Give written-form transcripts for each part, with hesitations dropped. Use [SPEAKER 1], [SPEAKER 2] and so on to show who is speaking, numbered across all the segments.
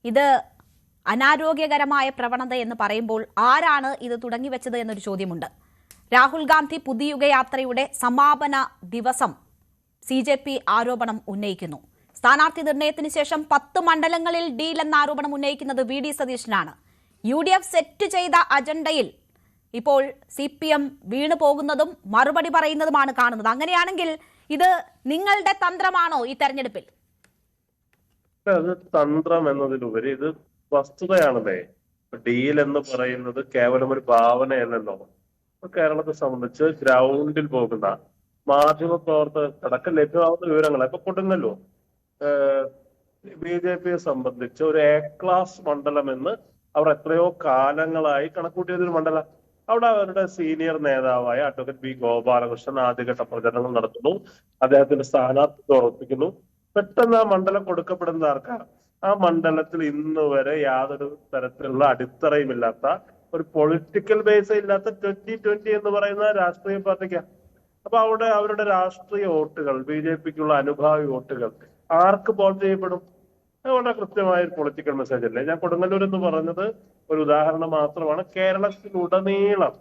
[SPEAKER 1] ഇത് അനാരോഗ്യകരമായ പ്രവണത എന്ന് പറയുമ്പോൾ ആരാണ് ഇത് തുടങ്ങിവെച്ചത് എന്നൊരു ചോദ്യമുണ്ട്. രാഹുൽ ഗാന്ധി പുതിയുഗ യാത്രയുടെ സമാപന ദിവസം CJP ആരോപണം ഉന്നയിക്കുന്നു. സ്ഥാനാർത്ഥി നിർണയത്തിന് ശേഷം 10 മണ്ഡലങ്ങളിൽ ഡീൽ എന്ന ആരോപണം ഉന്നയിക്കുന്നത് VD സതീശനാണ്. UDF സെറ്റ് ചെയ്ത അജണ്ടയിൽ ഇപ്പോൾ CPM വീണു പോകുന്നതും മറുപടി പറയുന്നതുമാണ് കാണുന്നത്. അങ്ങനെയാണെങ്കിൽ ഇത് നിങ്ങളുടെ തന്ത്രമാണോ ഈ തെരഞ്ഞെടുപ്പിൽ?
[SPEAKER 2] അത് തന്ത്രം എന്നതിലുപരി ഇത് വസ്തുതയാണല്ലേ. ഡീൽ എന്ന് പറയുന്നത് കേവലം ഒരു ഭാവനയല്ലല്ലോ. കേരളത്തെ സംബന്ധിച്ച് ഗ്രൗണ്ടിൽ പോകുന്ന മാധ്യമ പ്രവർത്തകർക്കടക്കം ലഭ്യമാവുന്ന വിവരങ്ങൾ ഇപ്പൊ കൊടുങ്ങല്ലോ BJPയെ സംബന്ധിച്ച് ഒരു A ക്ലാസ് മണ്ഡലം എന്ന് അവർ എത്രയോ കാലങ്ങളായി കണക്കൂട്ടിയതൊരു മണ്ഡലം. അവിടെ അവരുടെ സീനിയർ നേതാവായ അഡ്വക്കേറ്റ് B ഗോപാലകൃഷ്ണൻ ആദ്യഘട്ട പ്രചരണം നടത്തുന്നു. അദ്ദേഹത്തിന്റെ സ്ഥാനാർത്ഥിത്വം ഉറപ്പിക്കുന്നു. പെട്ടെന്ന് ആ മണ്ഡലം കൊടുക്കപ്പെടുന്ന ആർക്കാണ്? ആ മണ്ഡലത്തിൽ ഇന്ന് വരെ യാതൊരു തരത്തിലുള്ള അടിത്തറയുമില്ലാത്ത ഒരു പൊളിറ്റിക്കൽ ബേസ് ഇല്ലാത്ത 2020 എന്ന് പറയുന്ന രാഷ്ട്രീയ പാർട്ടിക്കാണ്. അപ്പൊ അവിടെ അവരുടെ രാഷ്ട്രീയ വോട്ടുകൾ, BJPക്കുള്ള അനുഭാവി വോട്ടുകൾ ആർക്ക് പോൾ ചെയ്യപ്പെടും? വളരെ കൃത്യമായ ഒരു പൊളിറ്റിക്കൽ മെസ്സേജ് അല്ലേ. ഞാൻ കൊടുങ്ങല്ലൂർ എന്ന് പറഞ്ഞത് ഒരു ഉദാഹരണം മാത്രമാണ്. കേരളത്തിലുടനീളം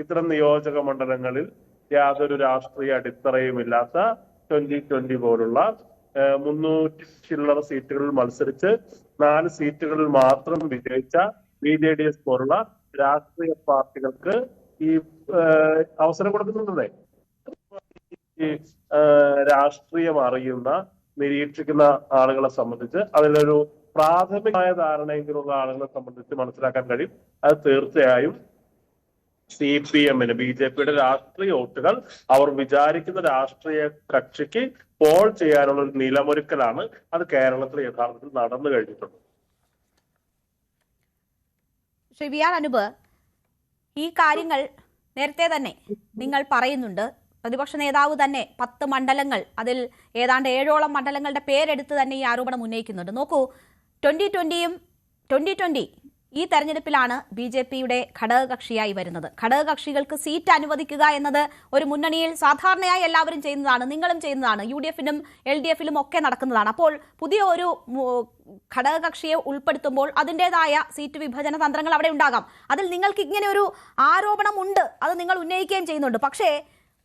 [SPEAKER 2] ഇത്തരം നിയോജക മണ്ഡലങ്ങളിൽ യാതൊരു രാഷ്ട്രീയ അടിത്തറയും ഇല്ലാത്ത 2020 പോലുള്ള 300 ചില്ലറ സീറ്റുകളിൽ മത്സരിച്ച് 4 സീറ്റുകളിൽ മാത്രം വിജയിച്ച BJDS പോലുള്ള രാഷ്ട്രീയ പാർട്ടികൾക്ക് ഈ അവസരം കൊടുക്കുന്നുണ്ടേ. ഈ രാഷ്ട്രീയം അറിയുന്ന, നിരീക്ഷിക്കുന്ന ആളുകളെ സംബന്ധിച്ച് അതിലൊരു പ്രാഥമികമായ ധാരണയെങ്കിലുള്ള ആളുകളെ സംബന്ധിച്ച് മനസ്സിലാക്കാൻ കഴിയും. അത് തീർച്ചയായും CPMന്, BJPയുടെ രാഷ്ട്രീയ വോട്ടുകൾ അവർ വിചാരിക്കുന്ന രാഷ്ട്രീയ കക്ഷിക്ക് പോൾ ചെയ്യാനുള്ള ഒരു നിലമൊരുക്കലാണ്. അത് കേരളത്തിൽ യഥാർത്ഥത്തിൽ നടന്നു കഴിഞ്ഞിട്ടുണ്ട്.
[SPEAKER 1] ശ്രീ VR അനൂപ്, ഈ കാര്യങ്ങൾ നേരത്തെ തന്നെ നിങ്ങൾ പറയുന്നുണ്ട്. പ്രതിപക്ഷ നേതാവ് തന്നെ 10 മണ്ഡലങ്ങൾ, അതിൽ ഏതാണ്ട് 7ഓളം മണ്ഡലങ്ങളുടെ പേരെടുത്ത് തന്നെ ഈ ആരോപണം ഉന്നയിക്കുന്നുണ്ട്. നോക്കൂ, 2020 ഈ തെരഞ്ഞെടുപ്പിലാണ് BJPയുടെ ഘടകകക്ഷിയായി വരുന്നത്. ഘടകകക്ഷികൾക്ക് സീറ്റ് അനുവദിക്കുക എന്നത് ഒരു മുന്നണിയിൽ സാധാരണയായി എല്ലാവരും ചെയ്യുന്നതാണ്, നിങ്ങളും ചെയ്യുന്നതാണ്, UDFനും LDFലും ഒക്കെ നടക്കുന്നതാണ്. അപ്പോൾ പുതിയ ഒരു ഘടകകക്ഷിയെ ഉൾപ്പെടുത്തുമ്പോൾ അതിൻ്റെതായ സീറ്റ് വിഭജന തന്ത്രങ്ങൾ അവിടെ ഉണ്ടാകാം. അതിൽ നിങ്ങൾക്ക് ഇങ്ങനെ ഒരു ആരോപണം ഉണ്ട്, അത് നിങ്ങൾ ഉന്നയിക്കുകയും ചെയ്യുന്നുണ്ട്. പക്ഷേ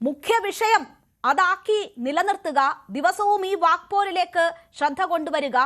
[SPEAKER 1] മുഖ്യ വിഷയം അതാക്കി നിലനിർത്തുക, ദിവസവും ഈ വാക്പോരിലേക്ക് ശ്രദ്ധ കൊണ്ടുവരിക,